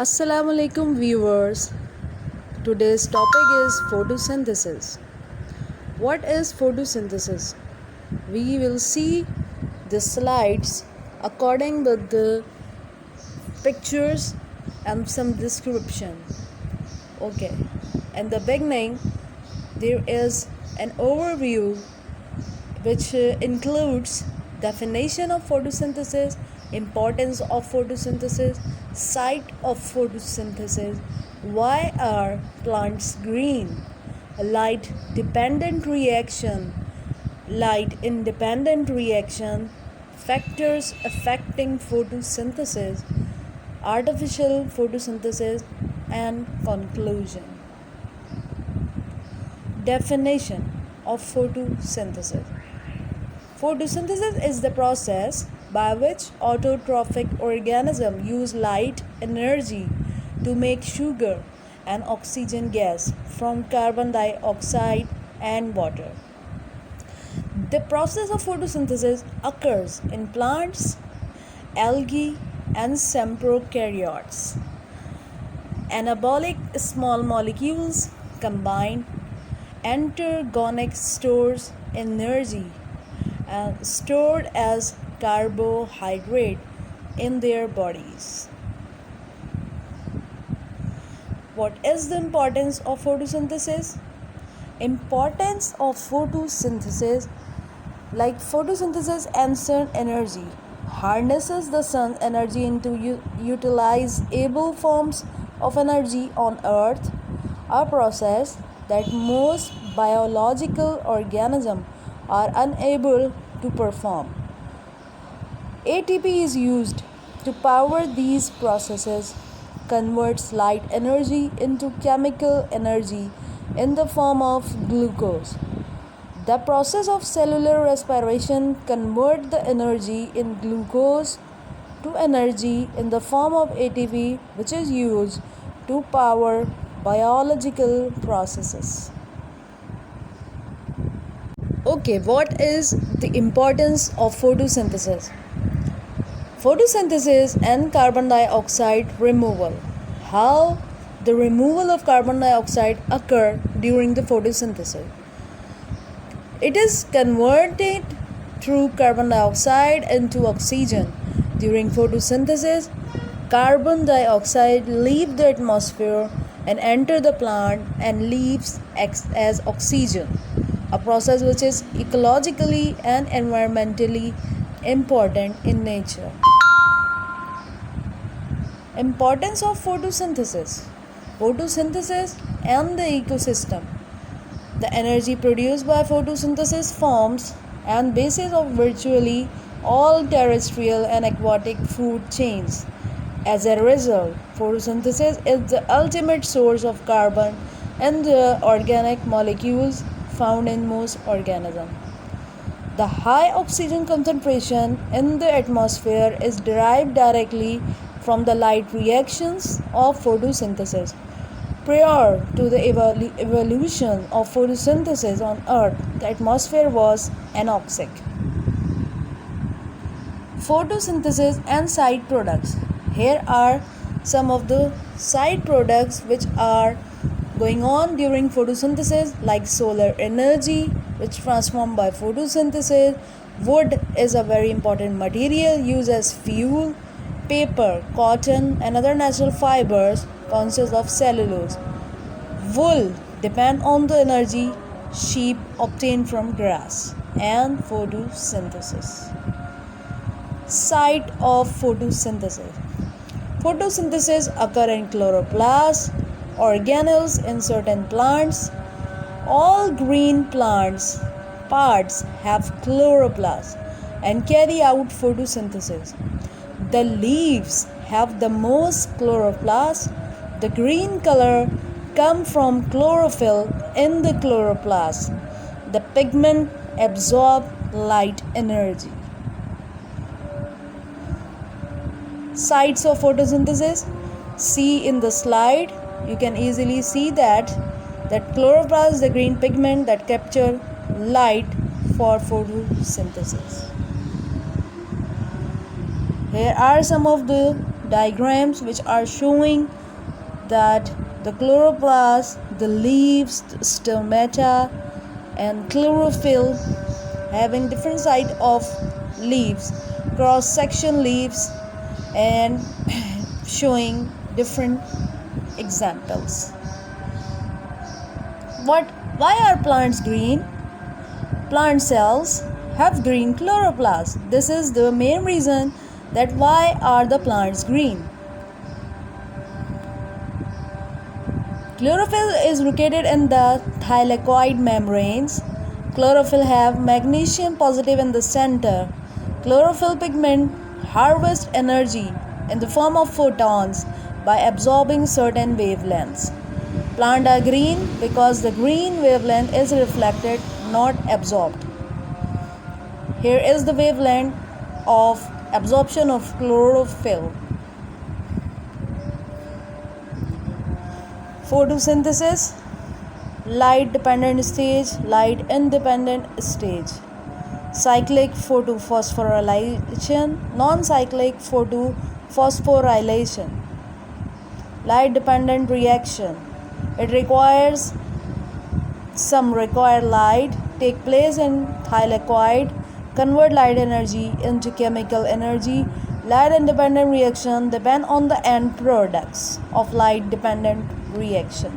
Assalamu alaikum viewers. Today's topic is photosynthesis. What is photosynthesis? We will see the slides according with the pictures and some description. Okay. In the beginning there is an overview which includes definition of photosynthesis, importance of photosynthesis, site of photosynthesis, why are plants green, light dependent reaction, light independent reaction, factors affecting photosynthesis, artificial photosynthesis, and conclusion. Definition of photosynthesis. Photosynthesis is the process by which autotrophic organisms use light energy to make sugar and oxygen gas from carbon dioxide and water. The process of photosynthesis occurs in plants, algae, and semprokaryotes. Anabolic small molecules combine enterogenic stores energy stored as carbohydrate in their bodies. What is the importance of photosynthesis? Importance of photosynthesis, like photosynthesis and sun energy, harnesses the sun's energy into utilizable forms of energy on earth, a process that most biological organisms are unable to perform. ATP is used to power these processes, converts light energy into chemical energy in the form of glucose. The process of cellular respiration converts the energy in glucose to energy in the form of ATP, which is used to power biological processes. Okay, what is the importance of photosynthesis? Photosynthesis and carbon dioxide removal. How the removal of carbon dioxide occur during the photosynthesis? It is converted through carbon dioxide into oxygen. During photosynthesis, carbon dioxide leaves the atmosphere and enter the plant and leaves as oxygen, a process which is ecologically and environmentally important in nature. Importance of photosynthesis. Photosynthesis and the ecosystem. The energy produced by photosynthesis forms and basis of virtually all terrestrial and aquatic food chains. As a result, photosynthesis is the ultimate source of carbon and the organic molecules found in most organisms. The high oxygen concentration in the atmosphere is derived directly from the light reactions of photosynthesis. Prior to the evolution of photosynthesis on Earth, the atmosphere was anoxic. Photosynthesis and side products. Here are some of the side products which are going on during photosynthesis, like solar energy, which transformed by photosynthesis. Wood is a very important material used as fuel. Paper, cotton, and other natural fibers consist of cellulose. Wool depend on the energy sheep obtain from grass and photosynthesis. Site of photosynthesis. Photosynthesis occur in chloroplast, organelles in certain plants. All green plants parts have chloroplast and carry out photosynthesis. The leaves have the most chloroplast. The green color comes from chlorophyll in the chloroplast. The pigment absorb light energy. Sites of photosynthesis. See in the slide, you can easily see that chloroplast is the green pigment that capture light for photosynthesis. Here are some of the diagrams which are showing that the chloroplast, the leaves, the stomata, and chlorophyll having different side of leaves, cross section leaves, and showing different examples. Why are plants green? Plant cells have green chloroplast. This is the main reason that why are the plants green. Chlorophyll is located in the thylakoid membranes. Chlorophyll have magnesium positive in the center. Chlorophyll pigment harvests energy in the form of photons by absorbing certain wavelengths. Plants are green because the green wavelength is reflected, not absorbed. Here is the wavelength of absorption of chlorophyll. Photosynthesis, light dependent stage, light independent stage. Cyclic photophosphorylation, non-cyclic photophosphorylation. Light dependent reaction. It requires required light take place in thylakoid, convert light energy into chemical energy. Light independent reaction depend on the end products of light dependent reaction.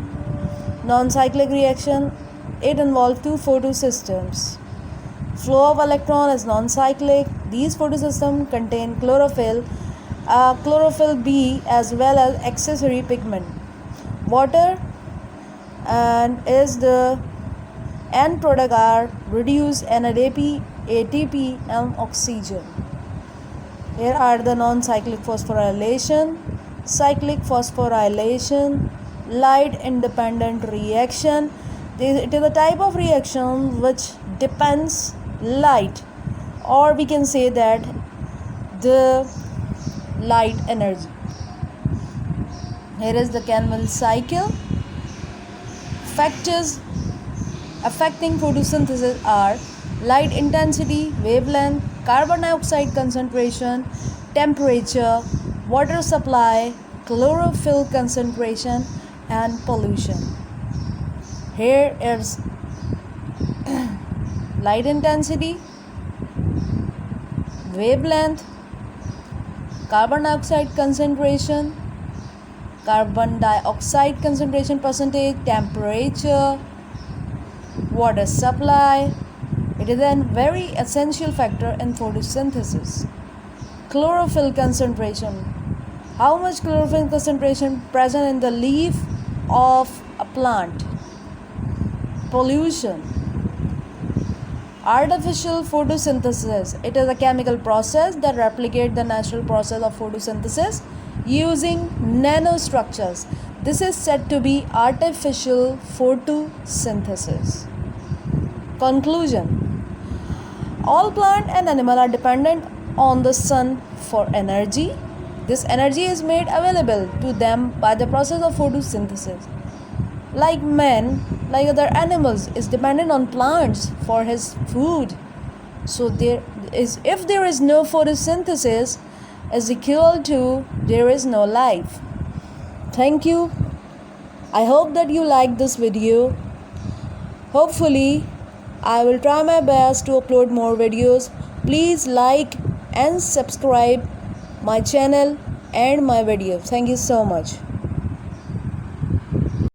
Non-cyclic reaction, it involves two photosystems. Flow of electron is non-cyclic. These photosystems contain chlorophyll, chlorophyll B as well as accessory pigment. Water and is the end product are reduced NADP, ATP and oxygen. Here are the non-cyclic phosphorylation, cyclic phosphorylation, light independent reaction. It is a type of reaction which depends light, or we can say that the light energy. Here is the Canville cycle. Factors affecting photosynthesis are light intensity, wavelength, carbon dioxide concentration, temperature, water supply, chlorophyll concentration and pollution. Here is light intensity, wavelength, carbon dioxide concentration, carbon dioxide concentration percentage, temperature, water supply. It is a very essential factor in photosynthesis. Chlorophyll concentration. How much chlorophyll concentration present in the leaf of a plant? Pollution. Artificial photosynthesis. It is a chemical process that replicates the natural process of photosynthesis using nanostructures. This is said to be artificial photosynthesis. Conclusion. All plant and animal are dependent on the sun for energy. This energy is made available to them by the process of photosynthesis. Like man, like other animals, is dependent on plants for his food. So if there is no photosynthesis, is equal to there is no life. Thank you. I hope that you like this video. Hopefully, I will try my best to upload more videos. Please like and subscribe my channel and my video. Thank you so much.